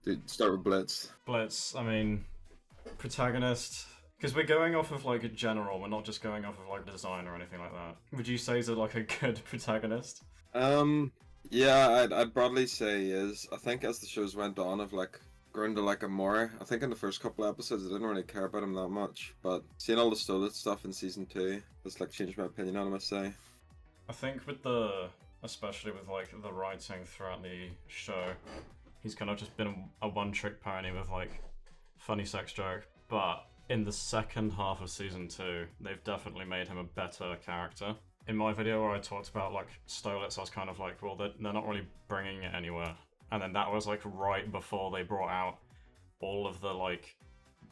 Dude, start with Blitz. Blitz, I mean, protagonist. Because we're going off of like a general, we're not just going off of like design or anything like that. Would you say he's like a good protagonist? Yeah, I'd broadly say he is. I think as the shows went on, I've like grown to like him more. I think in the first couple of episodes, I didn't really care about him that much, but seeing all the Stolet stuff in season 2, has like changed my opinion on him, I say. I think especially with like the writing throughout the show, he's kind of just been a one-trick pony with like funny sex joke, but in the second half of season 2, they've definitely made him a better character. In my video where I talked about like Stolets, I was kind of like, well, they're not really bringing it anywhere. And then that was like right before they brought out all of the like,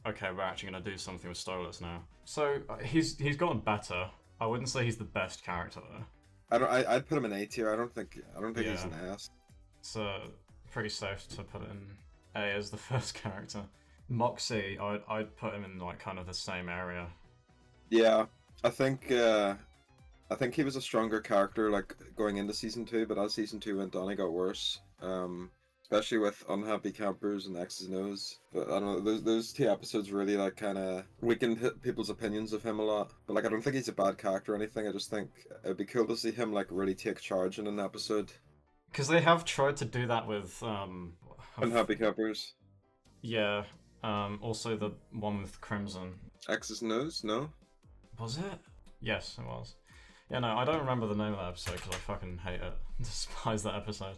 okay, we're actually gonna do something with Stolets now. So he's gotten better. I wouldn't say he's the best character though. I'd put him in A tier. I don't think he's an ass. It's pretty safe to put in A as the first character. Moxy, I'd put him in like kind of the same area. Yeah, I think he was a stronger character like going into season 2, but as season 2 went on, he got worse. Especially with Unhappy Campers and X's and O's. But I don't know, those 2 episodes really like kind of weakened people's opinions of him a lot. But like I don't think he's a bad character or anything. I just think it'd be cool to see him like really take charge in an episode. Because they have tried to do that with Unhappy Campers. Yeah. Also the one with Crimson. X's and O's? No? Was it? Yes, it was. Yeah, no, I don't remember the name of that episode because I fucking hate it. Despise that episode.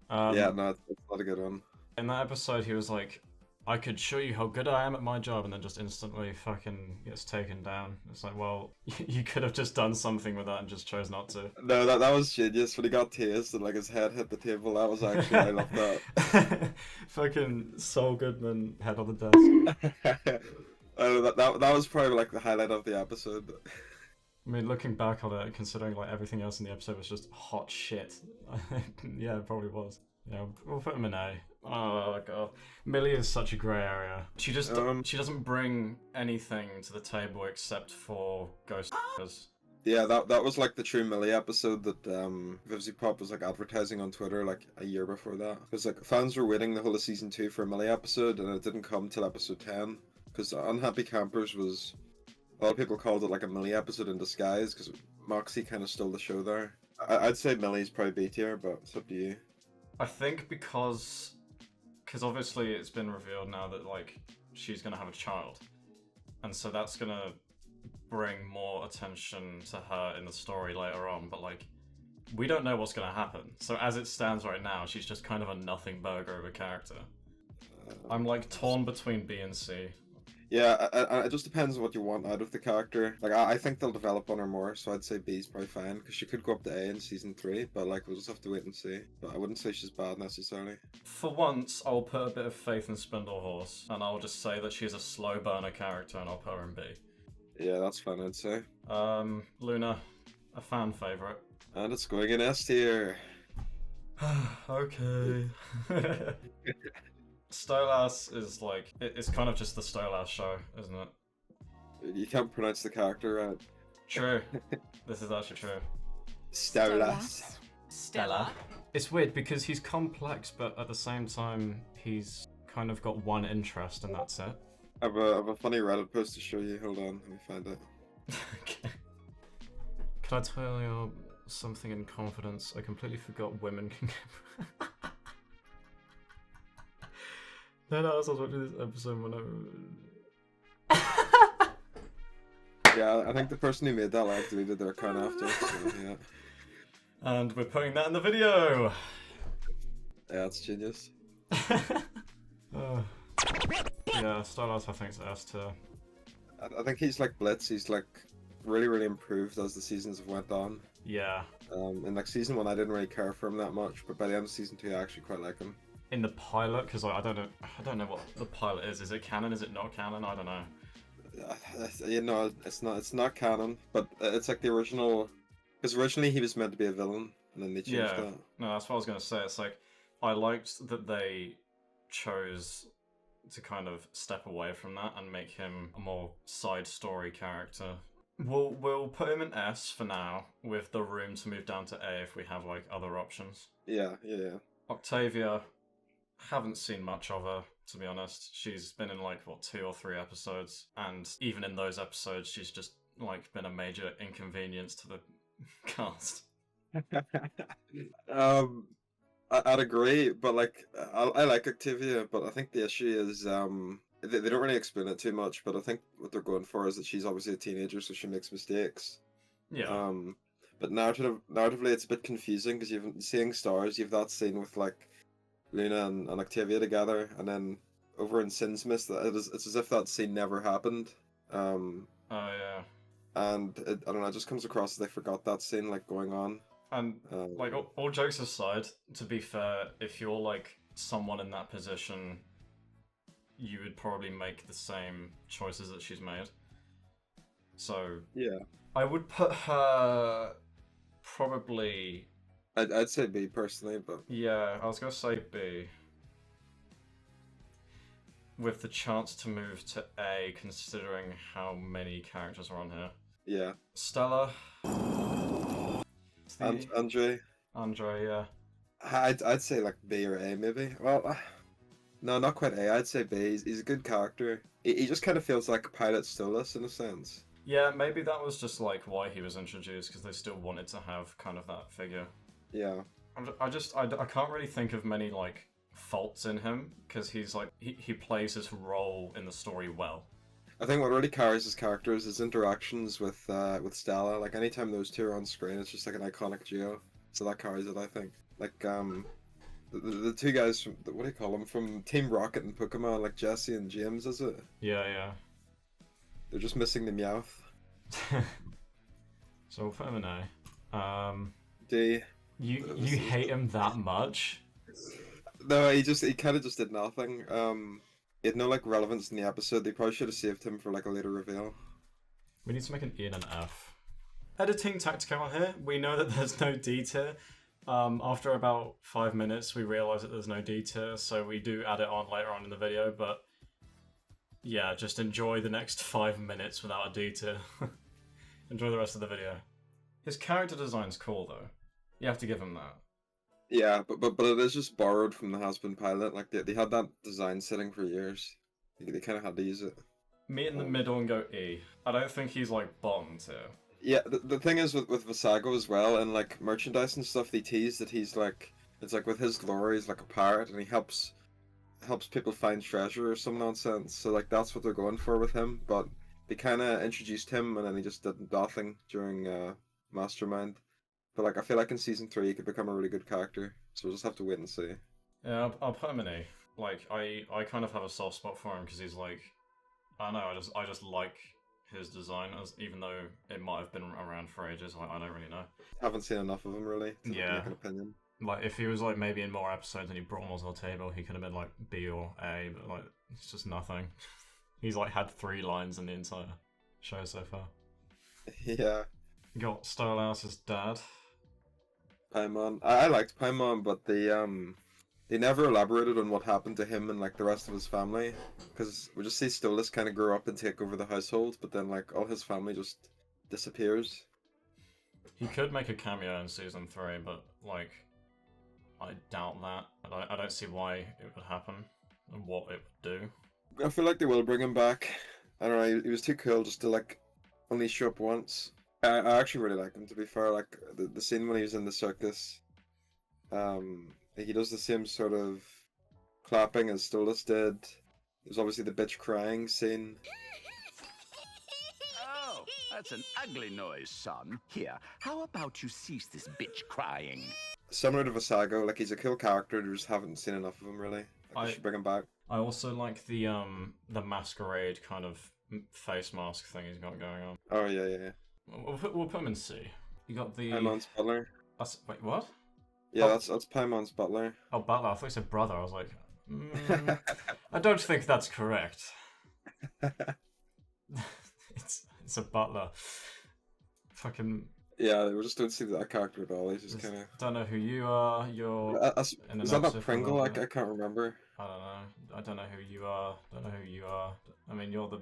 Yeah, no, it's not a good one. In that episode, he was like, I could show you how good I am at my job, and then just instantly fucking gets taken down. It's like, well, you could have just done something with that and just chose not to. No, that was genius when he got tased and like his head hit the table. That was actually, I love that. Fucking Saul Goodman head on the desk. that was probably like the highlight of the episode. I mean, looking back on it, considering like everything else in the episode was just hot shit. Yeah, it probably was. Yeah, we'll put him in A. Oh god, Millie is such a grey area. She just she doesn't bring anything to the table except for ghost. Yeah, that was like the True Millie episode that vivziepop was like advertising on Twitter like a year before that. Because like fans were waiting the whole of season 2 for a Millie episode, and it didn't come till episode 10. Because Unhappy Campers was, a lot of people called it like a Millie episode in disguise because Moxy kind of stole the show there. I'd say Millie's probably B tier, but it's up to you. I think because obviously it's been revealed now that like she's gonna have a child, and so that's gonna bring more attention to her in the story later on. But like, we don't know what's gonna happen. So as it stands right now, she's just kind of a nothing burger of a character. I'm like torn between B and C. Yeah, it just depends on what you want out of the character. Like, I think they'll develop on her more, so I'd say B's probably fine, because she could go up to A in season 3, but like, we'll just have to wait and see. But I wouldn't say she's bad necessarily. For once, I'll put a bit of faith in Spindlehorse, and I'll just say that she's a slow burner character, and I'll put her in B. Yeah, that's fine, I'd say. Luna, a fan favourite. And it's going in S tier. Okay. Stolas is like, it's kind of just the Stolas show, isn't it? You can't pronounce the character right. True. This is actually true. Stolas. Stella. It's weird because he's complex, but at the same time, he's kind of got one interest and that's it. I have a funny Reddit post to show you. Hold on, let me find it. Okay. Can I tell you something in confidence? I completely forgot women can get... No, I was watching this episode when Yeah, I think the person who made that like deleted their account after, so yeah. And we're putting that in the video! Yeah, it's genius. Yeah, Starlight I think is S tier. I think he's like Blitz, he's like really improved as the seasons have went on. Yeah. In like season 1 I didn't really care for him that much, but by the end of season 2 I actually quite like him. In the pilot, because like, I don't know what the pilot is. Is it canon? Is it not canon? I don't know. You know, it's not canon, but it's like the original. Because originally he was meant to be a villain, and then they changed that. No, that's what I was gonna say. It's like I liked that they chose to kind of step away from that and make him a more side story character. We'll put him in S for now, with the room to move down to A if we have like other options. Yeah. Octavia. haven't seen much of her, to be honest. She's been in like, what, 2 or 3 episodes, and even in those episodes, she's just like been a major inconvenience to the cast. um, I'd agree, but like I like Activia, but I think the issue is they don't really explain it too much, but I think what they're going for is that she's obviously a teenager, so she makes mistakes. Yeah. But narratively, it's a bit confusing because you've seeing stars. You've that scene with like Luna and Octavia together, and then over in Sin's Mist, it's as if that scene never happened. Um, Oh yeah. and I don't know, it just comes across as they forgot that scene like going on. And like all jokes aside, to be fair, if you're like someone in that position, you would probably make the same choices that she's made. So Yeah, I would put her probably. I'd say B personally, but Yeah, I was gonna say B. With the chance to move to A, considering how many characters are on here. yeah. Stella. And Andre, yeah. I'd say like B or A maybe. Well, no, not quite A. I'd say B. He's a good character. He just kind of feels like Pilot Stolas in a sense. Yeah, maybe that was just like why he was introduced, because they still wanted to have kind of that figure. Yeah. I can't really think of many like faults in him, because he's like he plays his role in the story well. I think what really carries his character is his interactions with Stella. Like anytime those two are on screen, it's just like an iconic duo. So that carries it, I think. Like the two guys from what do you call them from Team Rocket and Pokemon, like Jesse and James, is it? Yeah. They're just missing the Meowth. So we'll put him an A. D. You hate him that much? No, he kind of just did nothing. He had no like relevance in the episode. They probably should have saved him for like a later reveal. We need to make an E and an F. Editing tactical here. We know that there's no D tier. After about 5 minutes, we realise that there's no D tier, so we do add it on later on in the video. But yeah, just enjoy the next 5 minutes without a D tier. Enjoy the rest of the video. His character design's cool though. You have to give him that. Yeah, but it is just borrowed from the Has-Been pilot. Like they had that design sitting for years. They kind of had to use it. Meet in the middle and go E. I don't think he's like bottom tier. Yeah, the thing is with Visago as well, and like merchandise and stuff, they tease that he's like it's like with his glory, he's like a pirate, and he helps people find treasure or some nonsense. So like that's what they're going for with him. But they kind of introduced him, and then he just did nothing during Mastermind. But like I feel like in season 3 he could become a really good character. So we'll just have to wait and see. Yeah, I'll put him in A. Like I kind of have a soft spot for him because he's like, I don't know, I just like his design, even though it might have been around for ages. I don't really know. Haven't seen enough of him really to make an opinion. Like if he was like maybe in more episodes and he brought more to the table, he could have been like B or A, but like it's just nothing. He's like had 3 lines in the entire show so far. Yeah. You got Styleouse's dad. Paimon. I liked Paimon, but they never elaborated on what happened to him and like the rest of his family, because we just see Stolas kind of grow up and take over the household, but then like all his family just disappears. He could make a cameo in season 3, but like I doubt that. I don't see why it would happen and what it would do. I feel like they will bring him back. I don't know. He was too cool just to like only show up once. I actually really like him, to be fair. Like the scene when he was in the circus, he does the same sort of clapping as Stolas did. There's obviously the bitch crying scene. Oh, that's an ugly noise, son. Here, how about you cease this bitch crying? Similar to Visago, like he's a cool character. We just haven't seen enough of him really. I should bring him back. I also like the masquerade kind of face mask thing he's got going on. Oh yeah. We'll put him in C. You got the Paimon's butler. Wait, what? Yeah, that's Paimon's butler. Oh, butler. I thought you said brother. I was like, I don't think that's correct. it's a butler. Fucking. Yeah, we just don't see that character at all. He's just kind of. Don't know who you are. You're. Is that not Pringle? I can't remember. I don't know. I don't know who you are. I mean, you're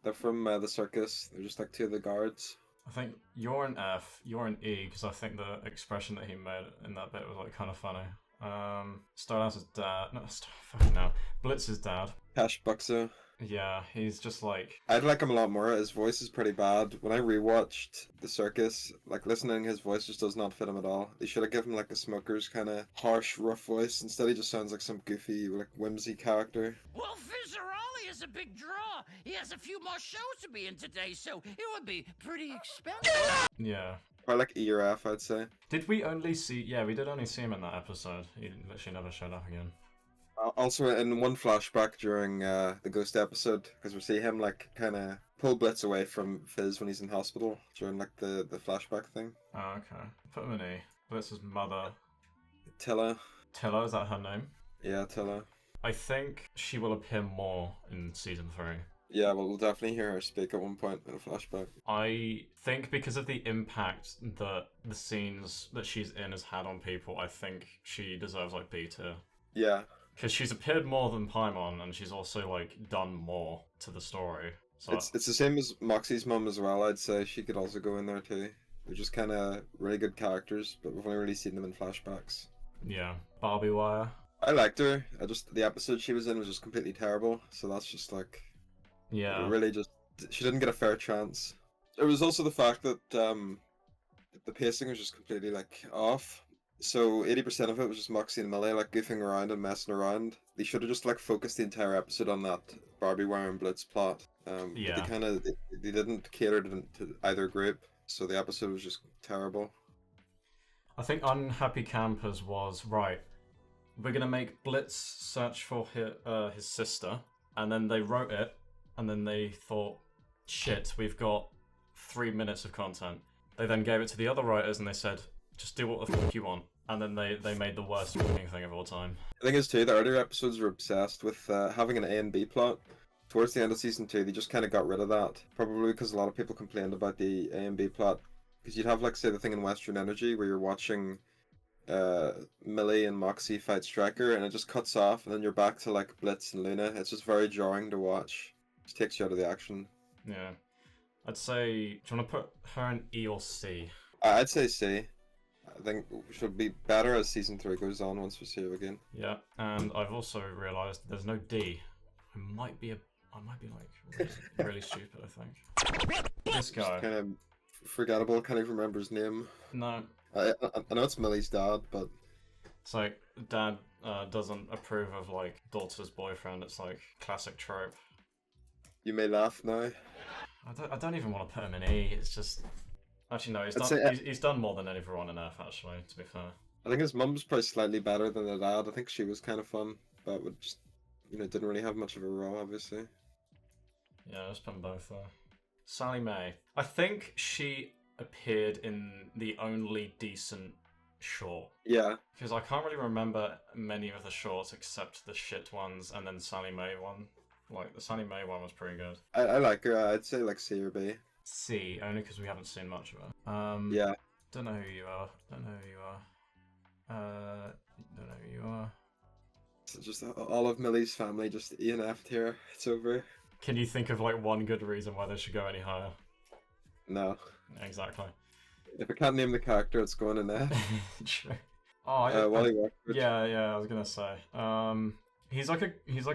They're from the circus. They're just like 2 of the guards. I think you're an F, you're an E, because I think the expression that he made in that bit was like kind of funny. Starlight his dad. No, fucking no. Blitz's dad. Cash Buxo. Yeah, he's just like. I'd like him a lot more. His voice is pretty bad. When I rewatched The Circus, like listening, his voice just does not fit him at all. They should have given him like a Smoker's kind of harsh, rough voice. Instead, he just sounds like some goofy, like whimsy character. Well, Fizzarolli is a big draw. He has a few more shows to be in today, so it would be pretty expensive. Yeah. Or like E or F, I'd say. Did we only see? Yeah, we did only see him in that episode. He literally never showed up again. Also, in one flashback during the Ghost episode, because we see him like kind of pull Blitz away from Fizz when he's in hospital during like the flashback thing. Oh, okay. Put him in E. Blitz's mother. Tilla. Tilla, is that her name? Yeah, Tilla. I think she will appear more in season 3. Yeah, well, we'll definitely hear her speak at one point in a flashback. I think because of the impact that the scenes that she's in has had on people, I think she deserves like B tier. Yeah. Because she's appeared more than Paimon, and she's also like done more to the story. So It's the same as Moxy's mum as well, I'd say. She could also go in there too. They're just kind of really good characters, but we've only really seen them in flashbacks. yeah, Barbie Wire. I liked her. The episode she was in was just completely terrible, so that's just like... Yeah. Really just... She didn't get a fair chance. There was also the fact that the pacing was just completely like off. So 80% of it was just Moxy and Millie like goofing around and messing around. They should have just like focused the entire episode on that Barbie Wire and Blitz plot. Yeah. But they didn't cater to either group, so the episode was just terrible. I think Unhappy Campers was, right, we're going to make Blitz search for his sister, and then they wrote it, and then they thought, shit, we've got 3 minutes of content. They then gave it to the other writers, and they said, just do what the fuck you want. And then they made the worst fucking thing of all time. The thing is too, the earlier episodes were obsessed with having an A and B plot. Towards the end of season 2, they just kind of got rid of that. Probably because a lot of people complained about the A and B plot. Because you'd have, like, say, the thing in Western Energy where you're watching Millie and Moxy fight Striker, and it just cuts off, and then you're back to, like, Blitz and Luna. It's just very jarring to watch. It just takes you out of the action. Yeah. I'd say, do you want to put her in E or C? I'd say C. I think she'll be better as season 3 goes on once we see her again. Yeah, and I've also realised there's no D. I might be like really stupid, I think. This guy. Kind of forgettable, can't even remember his name. No. I know it's Millie's dad, but... It's like, dad doesn't approve of, like, daughter's boyfriend. It's like, classic trope. You may laugh now. I don't even want to put him in E. It's just... Actually, no, he's done more than everyone in F, actually, to be fair. I think his mum's probably slightly better than the dad. I think she was kind of fun, but would just, didn't really have much of a role, obviously. Yeah, just put them both there. Sally Mae. I think she appeared in the only decent short. Yeah. Because I can't really remember many of the shorts except the shit ones and then Sally Mae one. Like, the Sally Mae one was pretty good. I like her. I'd say like C or B. C, only because we haven't seen much of her. Yeah. Don't know who you are. Don't know who you are. Don't know who you are. So just all of Millie's family just E and F here. It's over. Can you think of like one good reason why they should go any higher? No. Exactly. If I can't name the character, it's going in F. True. Oh, Wally Rockford. yeah. I was gonna say. He's like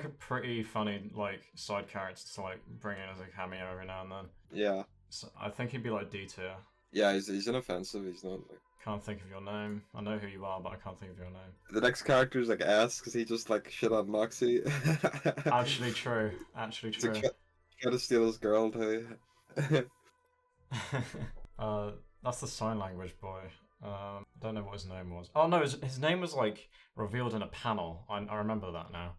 a pretty funny like side character to like bring in as a cameo every now and then. Yeah. So I think he'd be like D tier. Yeah, he's inoffensive. He's not like. Can't think of your name. I know who you are, but I can't think of your name. The next character is like S because he just like shit on Moxy. Actually true. Actually true. Try to steal his girl too. That's the sign language boy. Don't know what his name was. Oh no, his name was like revealed in a panel. I remember that now.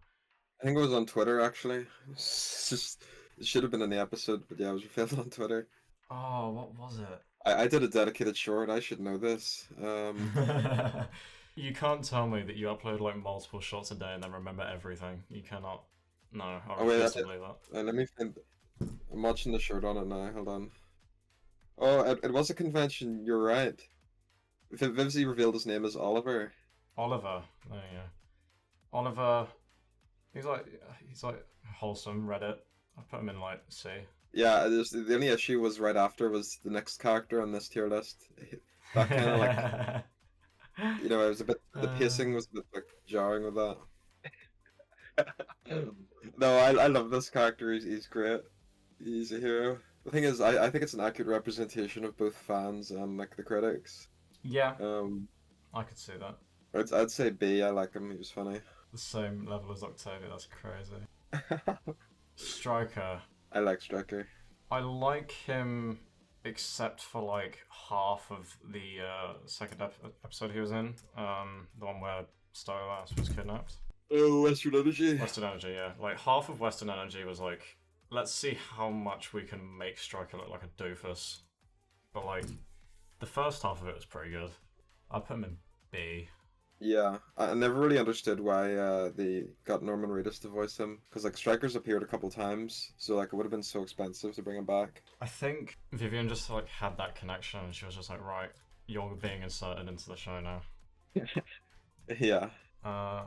I think it was on Twitter actually. It's just it should have been in the episode, but yeah, it was revealed on Twitter. Oh, what was it? I did a dedicated short. I should know this. You can't tell me that you upload like multiple shots a day and then remember everything. You cannot. No, I Oh wait, refuse to believe that. let me find. I'm watching the short on it now. Hold on. Oh, it was a convention. You're right. Vivzie revealed his name as Oliver. Oliver. There you go. Oliver. He's like wholesome. Reddit. I put him in like C. Yeah, the only issue was right after was the next character on this tier list. That kind of like You know, it was a bit. The pacing was a bit like jarring with that. No, I love this character. He's great. He's a hero. The thing is, I think it's an accurate representation of both fans and like the critics. Yeah, Um, I could see that. I'd say B. I like him. He was funny. The same level as Octavia, that's crazy. Striker. I like Striker. I like him except for like half of the second episode he was in. The one where Stolas was kidnapped. Oh, Western Energy. Western Energy, yeah. Like half of Western Energy was like, let's see how much we can make Striker look like a doofus. But like, the first half of it was pretty good. I'd put him in B. Yeah, I never really understood why they got Norman Reedus to voice him, because like Striker's appeared a couple times, so like it would have been so expensive to bring him back. I think Vivian just like had that connection and she was just like, right, you're being inserted into the show now. Yeah. Right.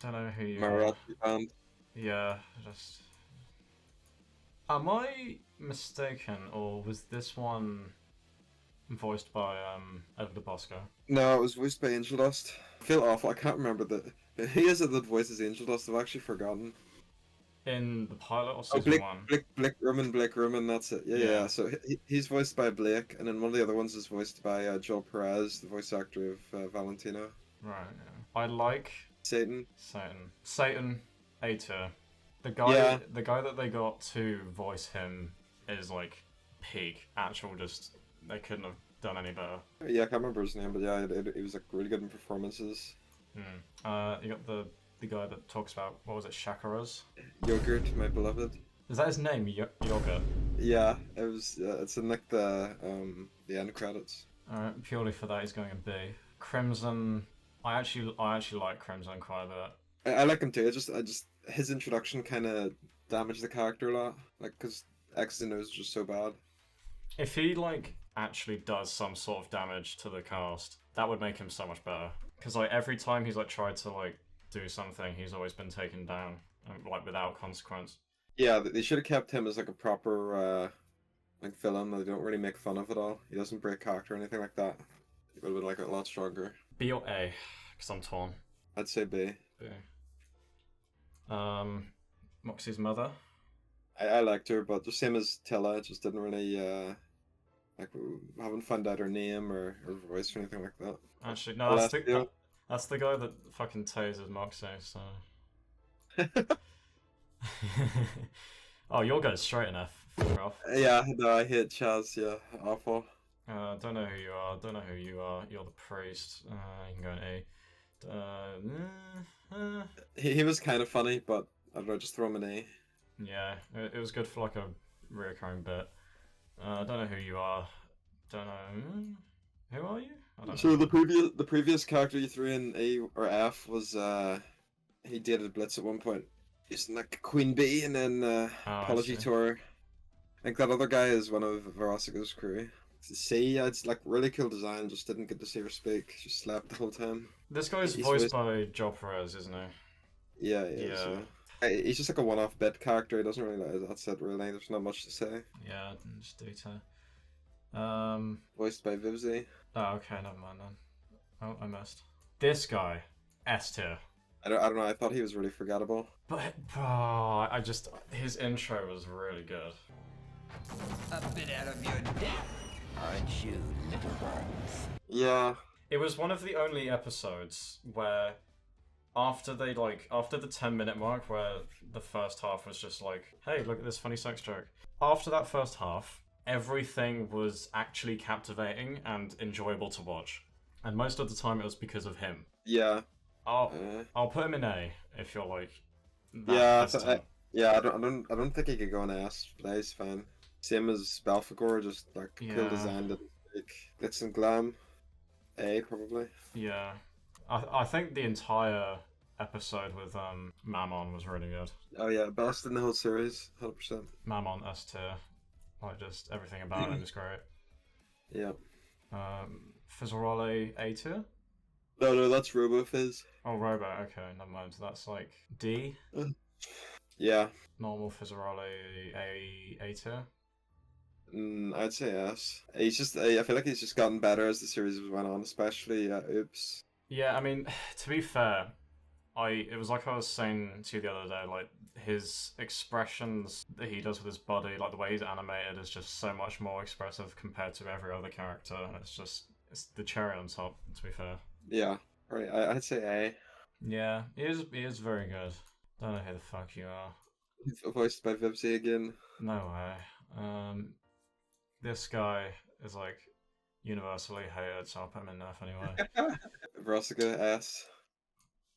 Don't know who you Mariachi are. band. Yeah, just... Am I mistaken, or was this one voiced by Helluva Boss? No, it was voiced by Angel Dust. I feel awful. I can't remember who is it that voices Angel Dust? I've actually forgotten. In the pilot or Oh, season Blake, 1? Blake Rumen, that's it. Yeah, Yeah. yeah. So he's voiced by Blake, and then one of the other ones is voiced by Joel Perez, the voice actor of Valentino. Right, yeah. I like Satan. Satan, A tier. The guy that they got to voice him is like peak. Actual, just they couldn't have done any better. Yeah, I can't remember his name, but yeah, it was like really good in performances. You got the guy that talks about, what was it, chakras? Yogurt, my beloved. Is that his name? Yogurt. Yeah, it was. It's in like the end credits. Alright, purely for that, he's going in B. Crimson. I actually like Crimson quite a bit. I like him too. I just his introduction kind of damaged the character a lot, like because X's and O's is just so bad. If he like actually does some sort of damage to the cast, that would make him so much better. Because like every time he's like tried to like do something, he's always been taken down, like without consequence. Yeah, they should have kept him as like a proper like villain that they don't really make fun of at all. He doesn't break character or anything like that. He would have been like a lot stronger. B or A? Because I'm torn. I'd say B. B. Moxy's mother. I liked her, but the same as Tilla, it just didn't really like we haven't found out her name or her voice or anything like that. Actually, no, that's the guy that fucking tases Moxy. So. Oh, you'll go straight enough. Off. Yeah, no, I hate Chaz. Yeah, awful. Don't know who you are. Don't know who you are. You're the priest. You can go in A. He was kind of funny, but I don't know, just throw him an A. Yeah, it was good for like a reoccurring bit. Don't know who you are. Don't know. Who are you? I don't So know. the previous character you threw in A or F was he dated Blitz at one point. He's in like Queen Bee, and then Apology I see. Tour. I think that other guy is one of Verosica's crew. C, yeah, it's like really cool design. Just didn't get to see her speak. She slept the whole time. This guy's He's voiced by Joel Perez, isn't he? Yeah. Yeah. He's just like a one-off bit character. He doesn't really. That's it. Really, there's not much to say. Yeah, just detail. Voiced by Vivzi. Oh, okay, never mind then. Oh, I missed. This guy, S tier. I don't know. I thought he was really forgettable. But his intro was really good. A bit out of your depth, aren't you, little ones? Yeah. It was one of the only episodes where after the 10-minute mark where the first half was just like, hey, look at this funny sex joke. After that first half, everything was actually captivating and enjoyable to watch. And most of the time it was because of him. Yeah. I'll put him in A if you're like that Yeah. hesitant. I don't think he could go on S, but he's fine. Same as Belphegor, just like cool Yeah. design, didn't like glitz and glam. A probably. Yeah. I think the entire episode with Mammon was really good. Oh yeah, best in the whole series, 100%. Mammon S tier. Like just everything about him is great. Yeah. Fizzarole A tier? No, that's RoboFizz. Oh, Robo, okay, never mind. So that's like D. Yeah. Normal Fizzarole A tier. I'd say S. He's just, I feel like he's just gotten better as the series went on, especially Oops. Yeah, I mean, to be fair, it was like I was saying to you the other day, like his expressions that he does with his body, like the way he's animated, is just so much more expressive compared to every other character, and it's the cherry on top. To be fair. Yeah, right. I'd say A. Yeah, he is very good. Don't know who the fuck you are. Voiced by Vivzie again. No way. This guy is like universally hated, so I'll put him in Nerf anyway. Brassica S.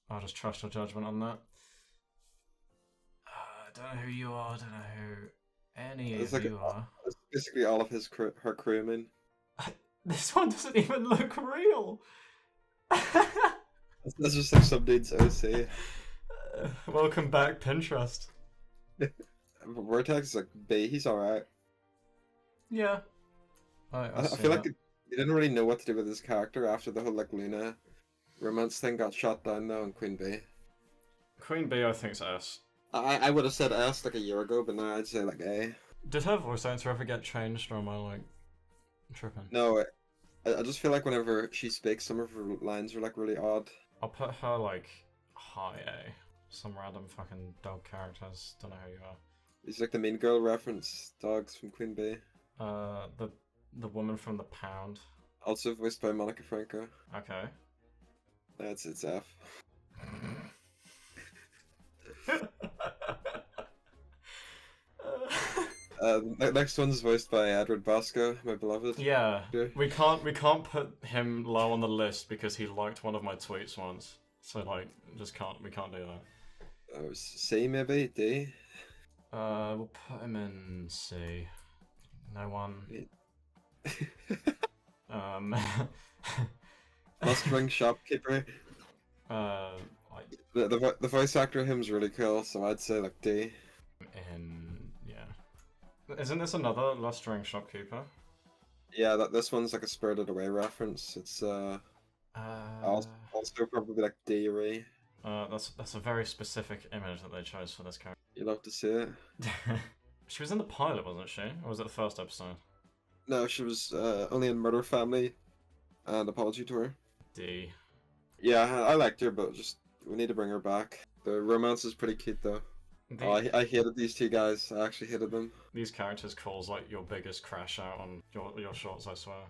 I'll just trust your judgment on that. Don't know who you are. Don't know who any It's of like you are. It's basically all of her crewmen. This one doesn't even look real. That's just like some dude's OC. Welcome back, Pinterest. Vortex is like B. He's alright. Yeah. I feel like he didn't really know what to do with his character after the whole like Luna romance thing got shot down though in Queen Bee. Queen Bee, I think, is S. I would have said S like a year ago, but now I'd say like A. Did her voice actor ever get changed, or am I like tripping? No, I just feel like whenever she speaks, some of her lines are like really odd. I'll put her like high A. Some random fucking dog characters. Don't know who you are. He's like the Mean Girl reference dogs from Queen Bee. The woman from the Pound. Also voiced by Monica Franco. Okay. It's F. The next one's voiced by Edward Bosco, my beloved. Yeah, Okay. we can't put him low on the list because he liked one of my tweets once. So like, we can't do that. C maybe D. We'll put him in C. No one. Mustang shopkeeper. The voice actor of him's really cool, so I'd say like D. Yeah. Isn't this another Lustring shopkeeper? Yeah, this one's like a Spirited Away reference. It's also probably like D or E. That's a very specific image that they chose for this character. You love to see it. She was in the pilot, wasn't she? Or was it the first episode? No, she was only in Murder Family and Apology Tour. D. Yeah, I liked her, but we need to bring her back. The romance is pretty cute though. I hated these two guys. I actually hated them. These characters cause like your biggest crash out on your shorts, I swear.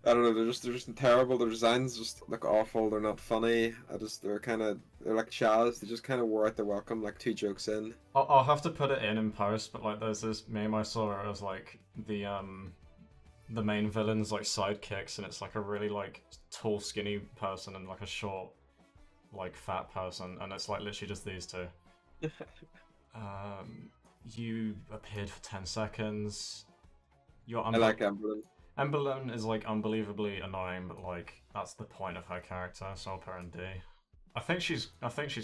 I don't know. They're just terrible. Their designs just look awful. They're not funny. They're like Chaz. They just kind of wore out their welcome, like 2 jokes in. I'll have to put it in post, but like there's this meme I saw where it was like the main villain's like sidekicks, and it's like a really like tall, skinny person and like a short, like fat person, and it's like literally just these two. You appeared for 10 seconds. I like Emberlyn. Emberlyn is like unbelievably annoying, but like that's the point of her character, so I'll put her in D. I think she's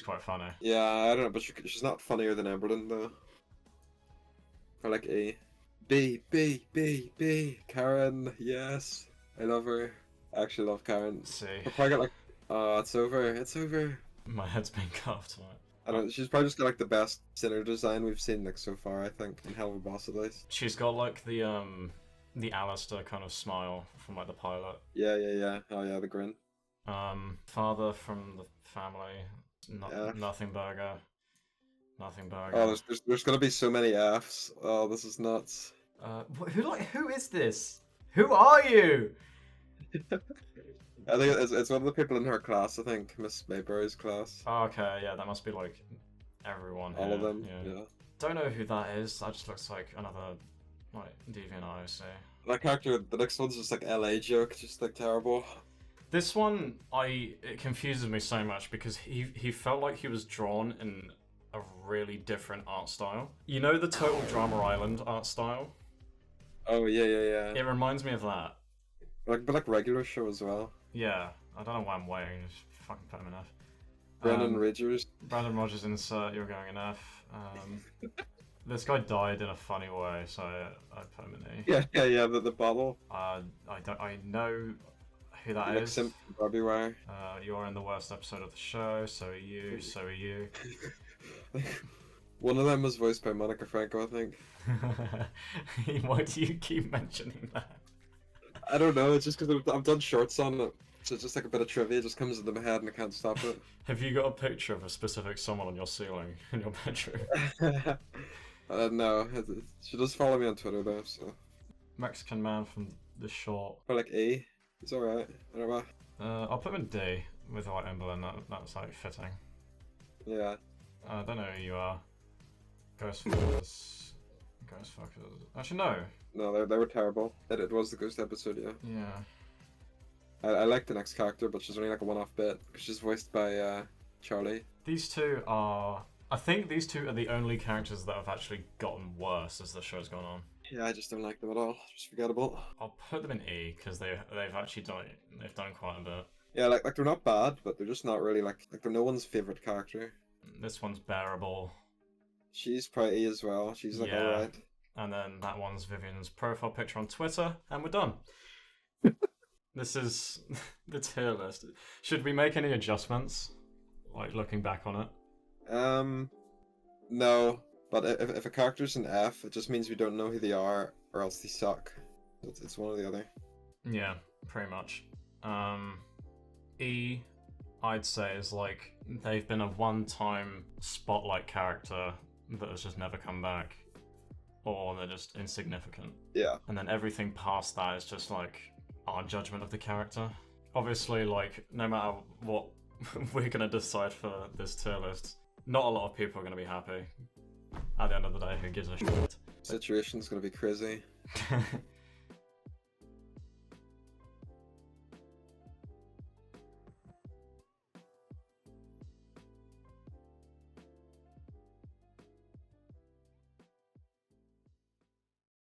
quite funny. Yeah, I don't know, but she's not funnier than Emberlyn though. I like A. B. Karen, yes. I love her. I actually love Karen. C. I'll probably get like, oh, it's over. My head's been cuffed tonight. I don't know, she's probably just got like the best sinner design we've seen like so far, I think, in Helluva Boss at least. She's got like the Alistair kind of smile from like the pilot. Yeah. Oh yeah, the grin. Father from the family. Nothing burger. Oh, there's gonna be so many Fs. Oh, this is nuts. Who is this? Who are you? I think it's one of the people in her class. I think Miss Mayberry's class. Oh, okay, yeah, that must be like everyone. All here. of them. Yeah. Don't know who that is. That just looks like another like deviant IOC. That character, the next one's just like LA joke, just like terrible. This one, it confuses me so much because he felt like he was drawn in a really different art style. You know the Total Drama Island art style? Oh yeah. It reminds me of that. But like regular show as well. Yeah, I don't know why I'm waiting. Just fucking put him in F. Brandon Rogers. Brandon Rogers insert. You're going in F. This guy died in a funny way, so I put him in E. Yeah. The bottle. I know who that is. From Barbie Wire. You are in the worst episode of the show. So are you. One of them was voiced by Monica Franco, I think. Why do you keep mentioning that? I don't know. It's just because I've done shorts on it, so it's just like a bit of trivia just comes into my head and I can't stop it. Have you got a picture of a specific someone on your ceiling in your bedroom? No, she does follow me on Twitter though, so. Mexican man from the short. Or like A. He's alright. I don't know. I'll put him in D with white emblem. That's like fitting. Yeah. I don't know who you are. Ghostfuckers. Ghostfuckers. Actually, no. No, they were terrible. It was the ghost episode, yeah. Yeah. I like the next character, but she's only like a one-off bit. She's voiced by Charlie. These two are. I think these two are the only characters that have actually gotten worse as the show's gone on. Yeah, I just don't like them at all. Just forgettable. I'll put them in E because they've actually done quite a bit. Yeah, like they're not bad, but they're just not really like they're no one's favorite character. This one's bearable. She's pretty as well. She's like Yeah. alright. And then that one's Vivian's profile picture on Twitter, and we're done. This is the tier list. Should we make any adjustments? Like looking back on it? No. But if a character's an F, it just means we don't know who they are, or else they suck. It's one or the other. Yeah, pretty much. E, I'd say, is like they've been a one-time spotlight character that has just never come back, or they're just insignificant. Yeah. And then everything past that is just like our judgment of the character. Obviously, like no matter what we're gonna decide for this tier list, not a lot of people are gonna be happy. At the end of the day, who gives a shit? Situation's gonna be crazy.